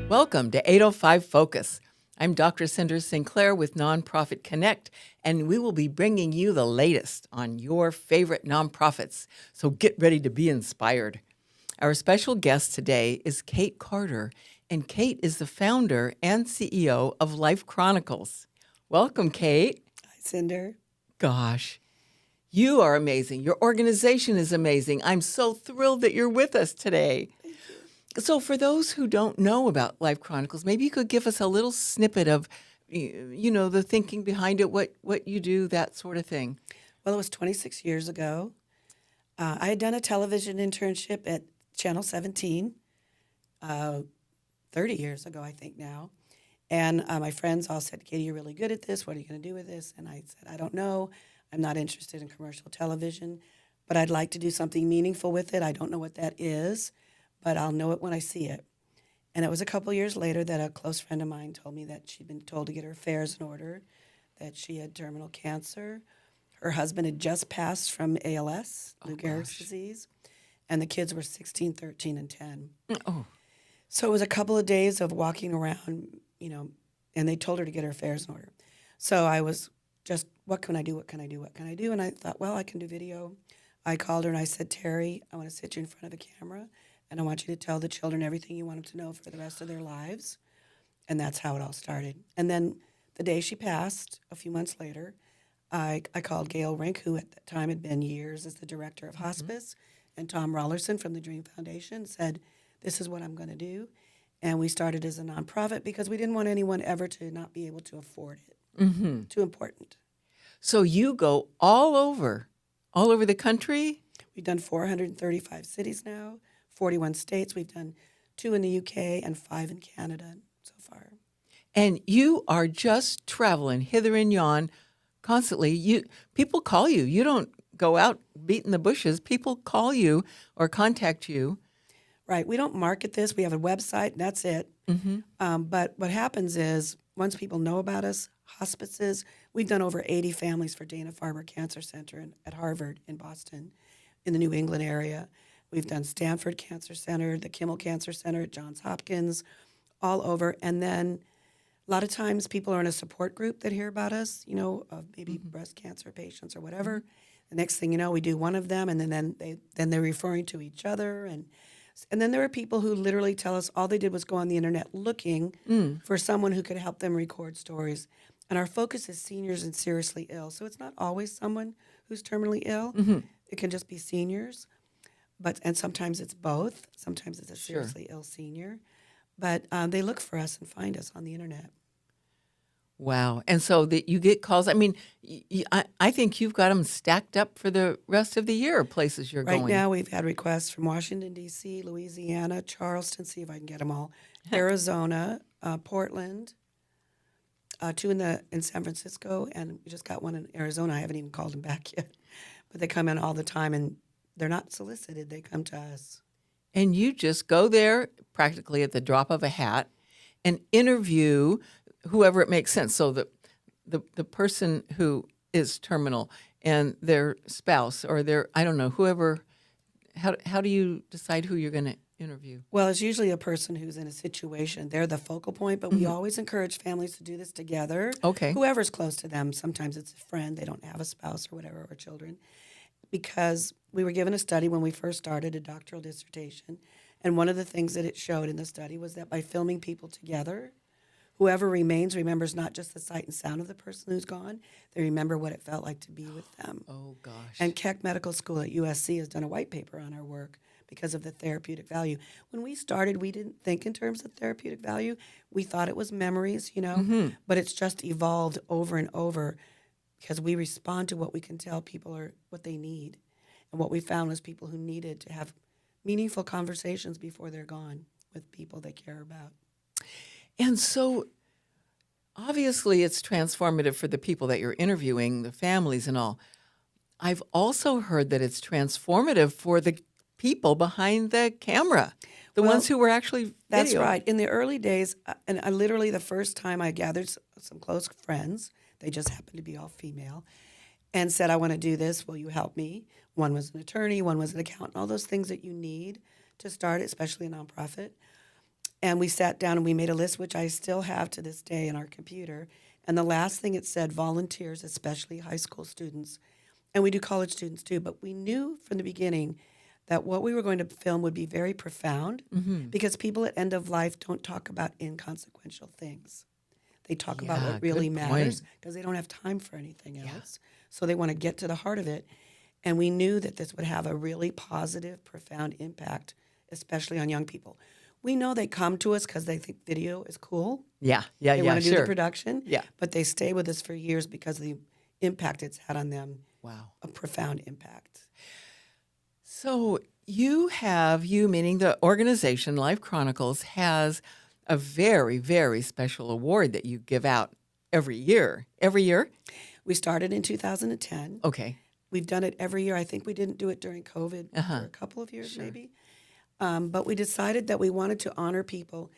Welcome to 805 Focus. I'm Dr. Cinder Sinclair with Nonprofit Connect, and we will be bringing you the latest on your favorite nonprofits. So get ready to be inspired. Our special guest today is Kate Carter, and Kate is the founder and CEO of Life Chronicles. Welcome, Kate. Hi, Cinder. Gosh, you are amazing. Your organization is amazing. I'm so thrilled that you're with us today. So for those who don't know about Life Chronicles, maybe you could give us a little snippet of, the thinking behind it, what you do, that sort of thing. Well, it was 26 years ago. I had done a television internship at Channel 17, 30 years ago, I think now. And my friends all said, Katie, you're really good at this. What are you going to do with this? And I said, I don't know. I'm not interested in commercial television, but I'd like to do something meaningful with it. I don't know what that is, but I'll know it when I see it. And it was a couple years later that a close friend of mine told me that she'd been told to get her affairs in order, that she had terminal cancer. Her husband had just passed from ALS, Lou Gehrig's disease, and the kids were 16, 13, and 10. Oh. So it was a couple of days of walking around, and they told her to get her affairs in order. So I was just, what can I do? What can I do? What can I do? And I thought, well, I can do video. I called her and I said, Terry, I want to sit you in front of a camera, and I want you to tell the children everything you want them to know for the rest of their lives. And that's how it all started. And then the day she passed, a few months later, I called Gail Rink, who at that time had been years as the director of hospice, and Tom Rollerson from the Dream Foundation, said, this is what I'm going to do. And we started as a nonprofit because we didn't want anyone ever to not be able to afford it. Mm-hmm. Too important. So you go all over the country? We've done 435 cities now, 41 states. We've done 2 in the UK and 5 in Canada so far. And you are just traveling hither and yon constantly. People call you. You don't go out beating the bushes. People call you or contact you. Right. We don't market this. We have a website, and that's it. Mm-hmm. But what happens is once people know about us, hospices, we've done over 80 families for Dana-Farber Cancer Center at Harvard in Boston, in the New England area. We've done Stanford Cancer Center, the Kimmel Cancer Center at Johns Hopkins, all over. And then a lot of times people are in a support group that hear about us, of maybe breast cancer patients or whatever. The next thing you know, we do one of them, and then they're referring to each other. And then there are people who literally tell us all they did was go on the internet looking for someone who could help them record stories. And our focus is seniors and seriously ill. So it's not always someone who's terminally ill. Mm-hmm. It can just be seniors. And sometimes it's both. Sometimes it's a seriously ill senior. But they look for us and find us on the internet. Wow. And so that you get calls. I mean, I think you've got them stacked up for the rest of the year, places you're going. Right now we've had requests from Washington, D.C., Louisiana, Charleston, see if I can get them all, Arizona, Portland, 2 in San Francisco, and we just got one in Arizona. I haven't even called them back yet. But they come in all the time, and they're not solicited. They come to us. And you just go there practically at the drop of a hat and interview whoever it makes sense. So the person who is terminal and their spouse or whoever, how do you decide who you're going to interview? Well, it's usually a person who's in a situation. They're the focal point, but we always encourage families to do this together. Okay. Whoever's close to them. Sometimes it's a friend. They don't have a spouse or whatever, or children. Because we were given a study when we first started, a doctoral dissertation, and one of the things that it showed in the study was that by filming people together, whoever remains remembers not just the sight and sound of the person who's gone, they remember what it felt like to be with them. Oh, gosh. And Keck Medical School at USC has done a white paper on our work because of the therapeutic value. When we started, we didn't think in terms of therapeutic value. We thought it was memories, but it's just evolved over and over because we respond to what we can tell people are what they need. And what we found was people who needed to have meaningful conversations before they're gone with people they care about. And so obviously it's transformative for the people that you're interviewing, the families and all. I've also heard that it's transformative for the people behind the camera, the ones who were actually That's videoing. right. In the early days, and I literally the first time I gathered some close friends, they just happened to be all female, and said, I want to do this. Will you help me? One was an attorney, one was an accountant, all those things that you need to start, especially a nonprofit. And we sat down and we made a list, which I still have to this day in our computer. And the last thing it said, volunteers, especially high school students. And we do college students too. But we knew from the beginning that what we were going to film would be very profound because people at end of life don't talk about inconsequential things. They talk about Yeah, what really good matters point. because they don't have time for anything else. So they want to get to the heart of it. And we knew that this would have a really positive, profound impact, especially on young people. We know they come to us because they think video is cool. Yeah, They want to do sure. the production. Yeah. But they stay with us for years because of the impact it's had on them, Wow. a profound impact. So you meaning the organization, Life Chronicles, has a very, very special award that you give out every year. Every year? We started in 2010. Okay. We've done it every year. I think we didn't do it during COVID for a couple of years maybe. But we decided that we wanted to honor people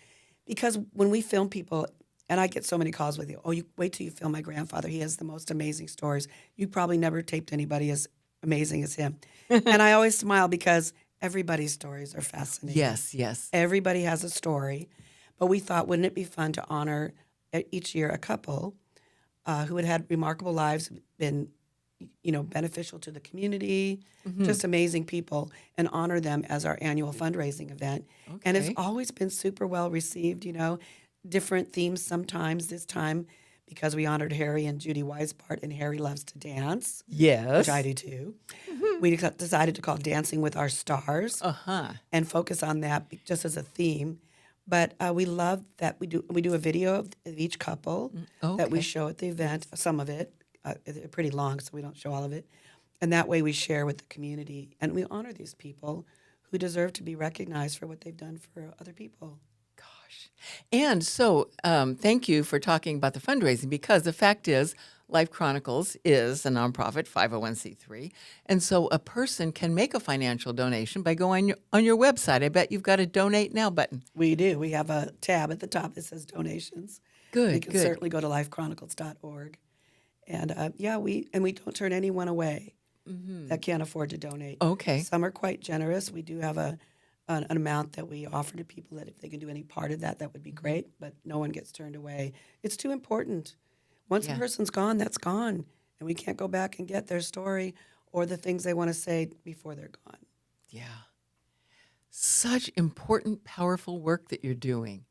because when we film people, and I get so many calls with you, oh, you wait till you film my grandfather. He has the most amazing stories. You probably never taped anybody as amazing as him. And I always smile because everybody's stories are fascinating. Yes. Everybody has a story. But we thought, wouldn't it be fun to honor each year a couple who had remarkable lives, been beneficial to the community, just amazing people, and honor them as our annual fundraising event. Okay. And it's always been super well received, different themes sometimes. This time, because we honored Harry and Judi Weisbart, and Harry loves to dance, Yes. which I do too. We decided to call Dancing with Our Stars and focus on that just as a theme. But we love that we do a video of each couple that we show at the event, some of it. They're pretty long, so we don't show all of it. And that way we share with the community. And we honor these people who deserve to be recognized for what they've done for other people. Gosh. And so thank you for talking about the fundraising because the fact is Life Chronicles is a nonprofit 501c3. And so a person can make a financial donation by going on your website. I bet you've got a Donate Now button. We do. We have a tab at the top that says donations. Good, You can certainly go to lifechronicles.org. And we don't turn anyone away that can't afford to donate. Okay. Some are quite generous. We do have an amount that we offer to people that if they can do any part of that would be great, but no one gets turned away. It's too important. Once a person's gone, that's gone. And we can't go back and get their story or the things they want to say before they're gone. Yeah. Such important, powerful work that you're doing.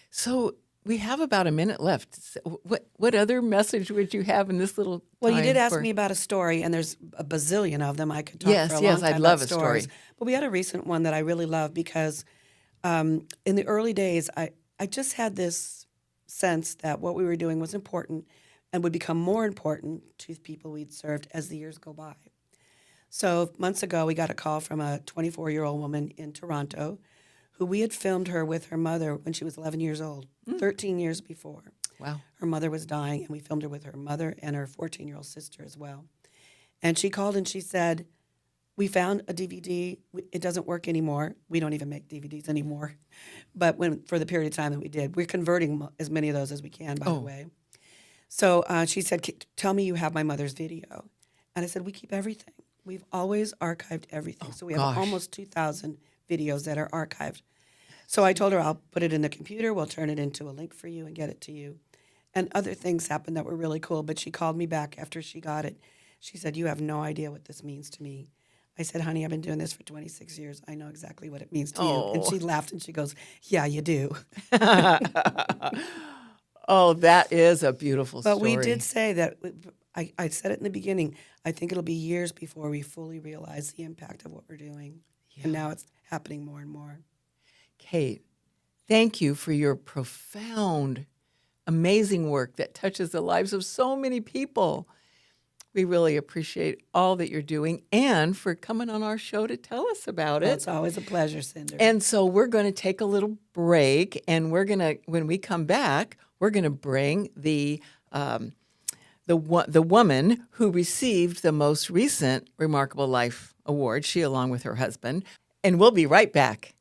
So we have about a minute left. So what other message would you have in this little Well, you time did ask for- me about a story, and there's a bazillion of them. I could talk Yes, for a yes, long time I'd love about a story. stories. But we had a recent one that I really love because in the early days, I just had this sense that what we were doing was important and would become more important to people we'd served as the years go by. So months ago, we got a call from a 24-year-old woman in Toronto who we had filmed her with her mother when she was 11 years old, 13 years before. Wow. Her mother was dying, and we filmed her with her mother and her 14-year-old sister as well. And she called and she said, we found a DVD. It doesn't work anymore. We don't even make DVDs anymore. But for the period of time that we did, we're converting as many of those as we can, by the way. So she said, tell me you have my mother's video. And I said, we keep everything. We've always archived everything. So we have almost 2,000 videos that are archived. So I told her I'll put it in the computer. We'll turn it into a link for you and get it to you. And other things happened that were really cool. But she called me back after she got it. She said, you have no idea what this means to me. I said, honey, I've been doing this for 26 years. I know exactly what it means to you. And she laughed and she goes, yeah, you do. Oh, that is a beautiful story. But we did say that, I said it in the beginning, I think it'll be years before we fully realize the impact of what we're doing. And now it's happening more and more. Kate, thank you for your profound, amazing work that touches the lives of so many people. We really appreciate all that you're doing and for coming on our show to tell us about it. It's always a pleasure, Cinder. And so we're going to take a little break, and when we come back, we're going to bring the woman who received the most recent Remarkable Life Award, she along with her husband, and we'll be right back.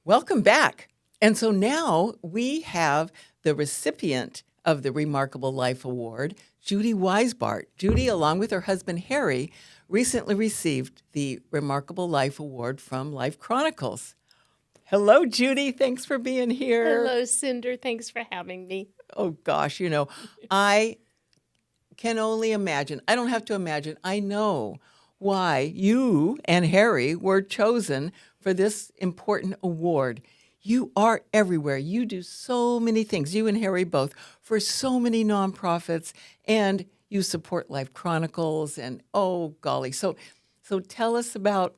Welcome back. And so now we have the recipient of the Remarkable Life Award, Judi Weisbart. Judi, along with her husband Harry, recently received the Remarkable Life Award from Life Chronicles. Hello, Judy. Thanks for being here. Hello, Cinder. Thanks for having me. Oh, gosh, I can only imagine. I don't have to imagine. I know why you and Harry were chosen for this important award. You are everywhere. You do so many things, you and Harry both, for so many nonprofits, and you support Life Chronicles, and oh, golly. So tell us about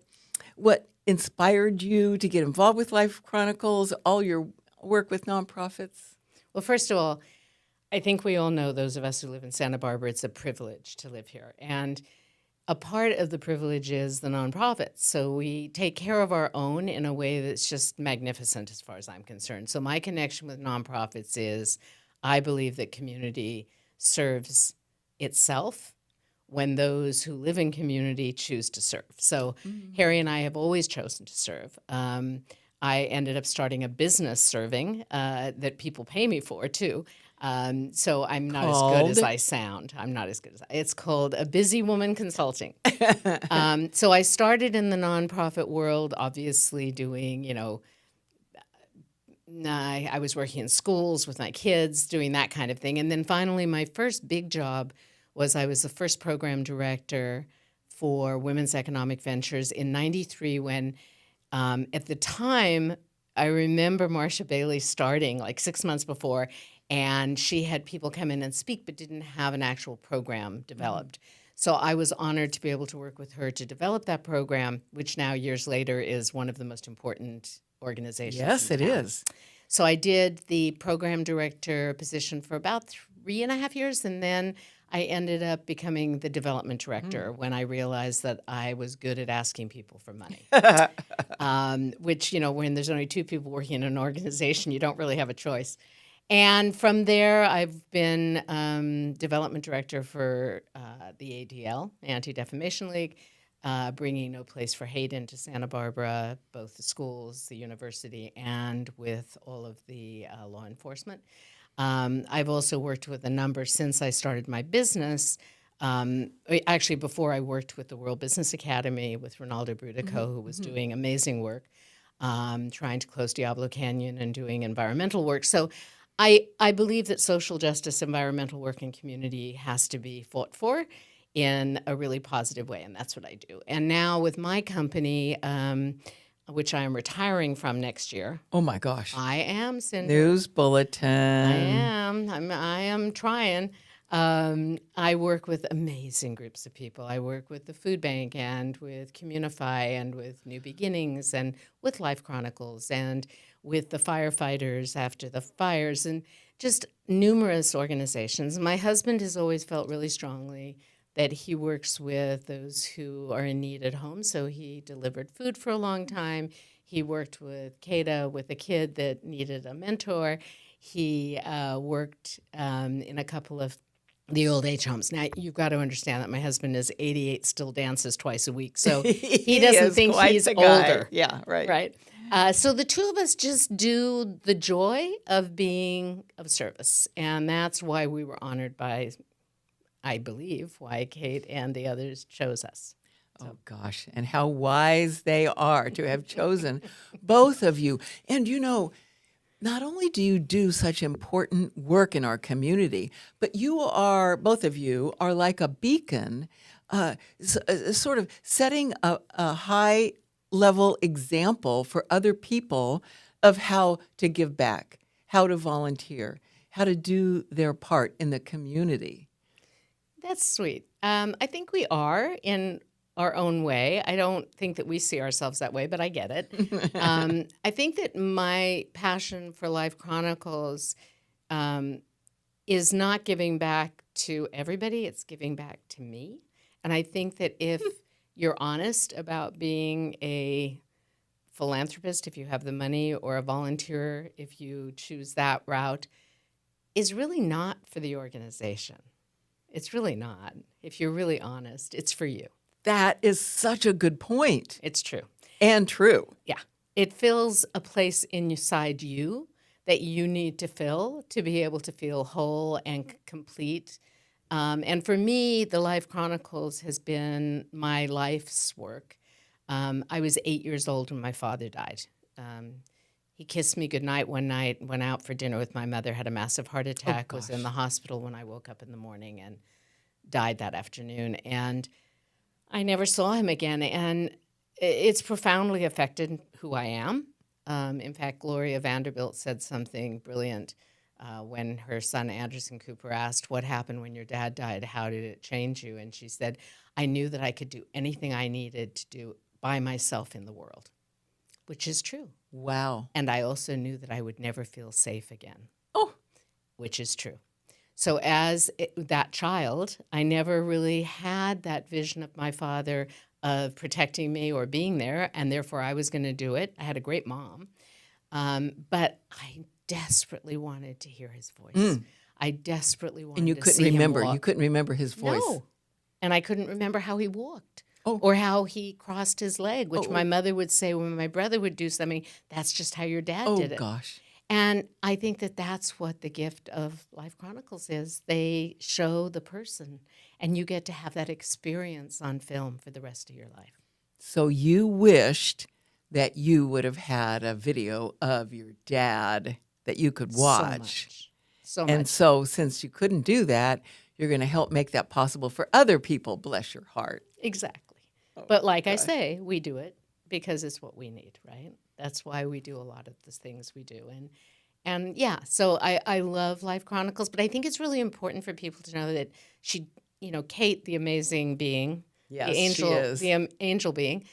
what inspired you to get involved with Life Chronicles, all your work with nonprofits. Well, first of all, I think we all know, those of us who live in Santa Barbara, it's a privilege to live here. And a part of the privilege is the nonprofits. So we take care of our own in a way that's just magnificent as far as I'm concerned. So my connection with nonprofits is I believe that community serves itself when those who live in community choose to serve. So Harry and I have always chosen to serve. I ended up starting a business serving that people pay me for, too. So I'm not as good as I sound. I'm not as good as it's called A Busy Woman Consulting. So I started in the nonprofit world, obviously doing, I was working in schools with my kids, doing that kind of thing. And then finally, my first big job was I was the first program director for Women's Economic Ventures in '93 when, at the time, I remember Marcia Bailey starting like 6 months before, and she had people come in and speak but didn't have an actual program developed. So I was honored to be able to work with her to develop that program, which now, years later, is one of the most important organizations. Yes, it is. So I did the program director position for about 3.5 years, and then I ended up becoming the development director when I realized that I was good at asking people for money. Which, when there's only two people working in an organization, you don't really have a choice. And from there, I've been development director for the ADL, Anti-Defamation League, bringing No Place for Hate into Santa Barbara, both the schools, the university, and with all of the law enforcement. I've also worked with a number since I started my business. Actually, before I worked with the World Business Academy with Ronaldo Brudico, who was doing amazing work, trying to close Diablo Canyon and doing environmental work. So I believe that social justice, environmental work, and community has to be fought for in a really positive way, and that's what I do. And now with my company, which I am retiring from next year. Oh my gosh! I am, Cindy. News bulletin. I am trying. I work with amazing groups of people. I work with the Food Bank and with Communify and with New Beginnings and with Life Chronicles and with the firefighters after the fires and just numerous organizations. My husband has always felt really strongly that he works with those who are in need at home. So he delivered food for a long time. He worked with CADA with a kid that needed a mentor. He worked in a couple of the old age homes. Now, you've got to understand that my husband is 88, still dances twice a week. So he doesn't think he's older. Yeah, right. Right. So the two of us just do the joy of being of service. And that's why we were honored by, I believe, why Kate and the others chose us. So. Oh, gosh. And how wise they are to have chosen both of you. And, not only do you do such important work in our community, but both of you are like a beacon, sort of setting a high-level example for other people of how to give back, how to volunteer, how to do their part in the community. That's sweet. I think we are in our own way. I don't think that we see ourselves that way, but I get it. I think that my passion for Life Chronicles is not giving back to everybody, it's giving back to me. And I think that if you're honest about being a philanthropist, if you have the money, or a volunteer, if you choose that route, is really not for the organization. It's really not. If you're really honest, it's for you. That is such a good point. It's true. And true. Yeah. It fills a place inside you that you need to fill to be able to feel whole and complete. And for me, the Life Chronicles has been my life's work. I was 8 years old when my father died. He kissed me goodnight one night, went out for dinner with my mother, had a massive heart attack, was in gosh. the hospital when I woke up in the morning, and died that afternoon. And I never saw him again. And it's profoundly affected who I am. In fact, Gloria Vanderbilt said something brilliant when her son Anderson Cooper asked, "What happened when your dad died? How did it change you?" And she said, "I knew that I could do anything I needed to do by myself in the world," which is true. Wow. And I also knew that I would never feel safe again, Oh, which is true. So as that child, I never really had that vision of my father of protecting me or being there, and therefore I was going to do it. I had a great mom, but I desperately wanted to hear his voice. I desperately wanted and you to couldn't see remember. him walk. You couldn't remember his voice. No, and I couldn't remember how he walked. Oh. Or how he crossed his leg, which Oh. my mother would say when my brother would do something, that's just how your dad Oh, did it. gosh. And I think that that's what the gift of Life Chronicles is. They show the person, and you get to have that experience on film for the rest of your life. So you wished that you would have had a video of your dad that you could watch. So And much. so since you couldn't do that, you're going to help make that possible for other people. Bless your heart. Exactly. But like I gosh. say, we do it because it's what we need, right? That's why we do a lot of the things we do. And yeah, so I love Life Chronicles, but I think it's really important for people to know that she, Kate, the amazing being, Yes, the she angel, is. the angel being,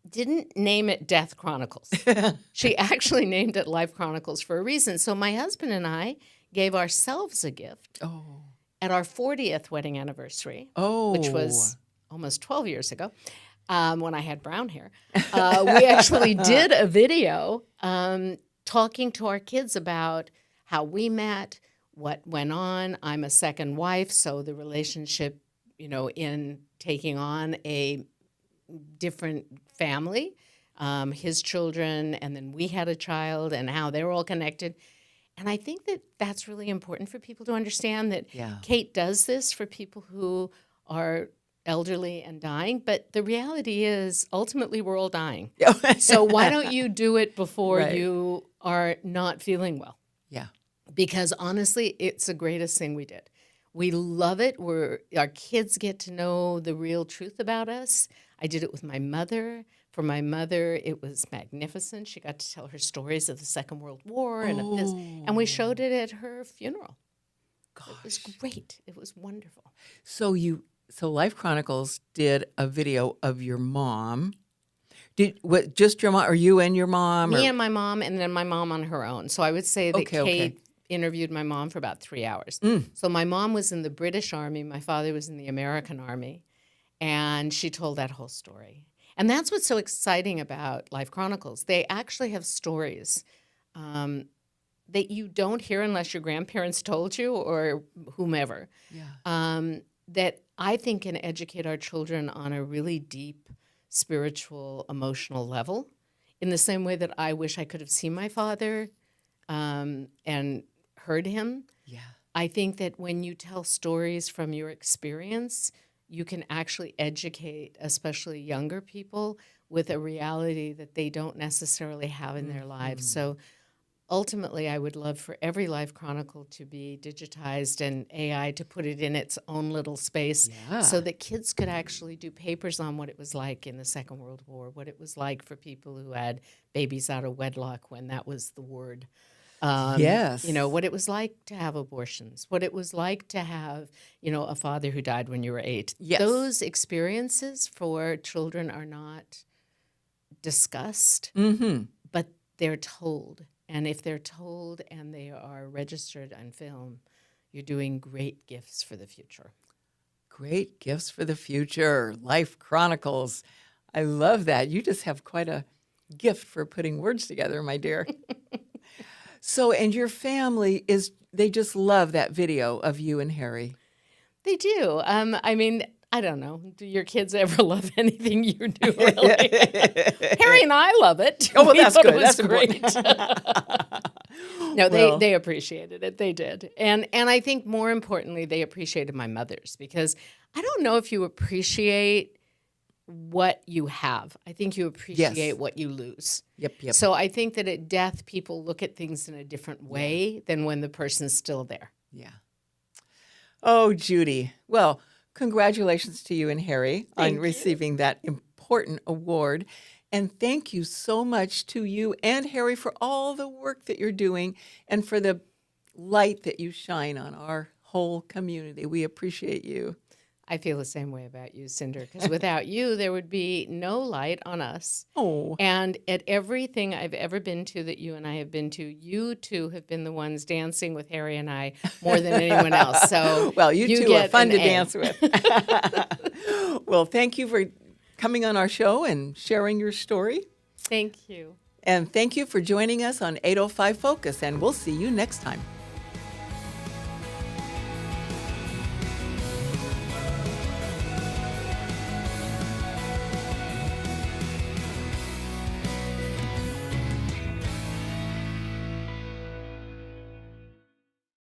didn't name it Death Chronicles. She actually named it Life Chronicles for a reason. So my husband and I gave ourselves a gift Oh. at our 40th wedding anniversary, Oh. which was almost 12 years ago, when I had brown hair. We actually did a video talking to our kids about how we met, what went on. I'm a second wife, so the relationship, in taking on a different family, his children, and then we had a child, and how they're all connected. And I think that that's really important for people to understand that Yeah. Kate does this for people who are elderly and dying, but the reality is ultimately we're all dying. So why don't you do it before Right. you are not feeling well? Yeah. Because honestly, it's the greatest thing we did. We love it. Our kids get to know the real truth about us. I did it with my mother. For my mother, it was magnificent. She got to tell her stories of the Second World War and of this, and we showed it at her funeral. It was great. It was wonderful. So Life Chronicles did a video of your mom. Just your mom, or you and your mom? Me and my mom, and then my mom on her own. So I would say that Okay, okay. Kate interviewed my mom for about 3 hours. So my mom was in the British Army. My father was in the American Army. And she told that whole story. And that's what's so exciting about Life Chronicles. They actually have stories that you don't hear unless your grandparents told you or whomever. Yeah. That I think can educate our children on a really deep spiritual, emotional level, in the same way that I wish I could have seen my father and heard him. Yeah. I think that when you tell stories from your experience, you can actually educate, especially younger people, with a reality that they don't necessarily have in their lives. So ultimately, I would love for every Life Chronicle to be digitized and AI to put it in its own little space Yeah. so that kids could actually do papers on what it was like in the Second World War, what it was like for people who had babies out of wedlock when that was the word. Yes. What it was like to have abortions, what it was like to have, a father who died when you were 8. Yes. Those experiences for children are not discussed, but they're told. And if they're told and they are registered on film, you're doing great gifts for the future. Great gifts for the future. Life Chronicles. I love that. You just have quite a gift for putting words together, my dear. So, and your family they just love that video of you and Harry. They do. I don't know. Do your kids ever love anything you do? Really? Harry and I love it. Oh, well, We that's thought good. It was That's great. No, Well- they appreciated it. They did, and I think more importantly, they appreciated my mother's, because I don't know if you appreciate what you have. I think you appreciate what you lose. Yep. So I think that at death, people look at things in a different way than when the person's still there. Yeah. Oh, Judi. Well, congratulations to you and Harry on receiving that important award. And thank you so much to you and Harry for all the work that you're doing and for the light that you shine on our whole community. We appreciate you. I feel the same way about you, Cinder, because without you, there would be no light on us. Oh. And at everything I've ever been to that you and I have been to, you two have been the ones dancing with Harry and I more than anyone else. So well, you two are get fun an to A. dance with. Well, thank you for coming on our show and sharing your story. Thank you. And thank you for joining us on 805 Focus, and we'll see you next time.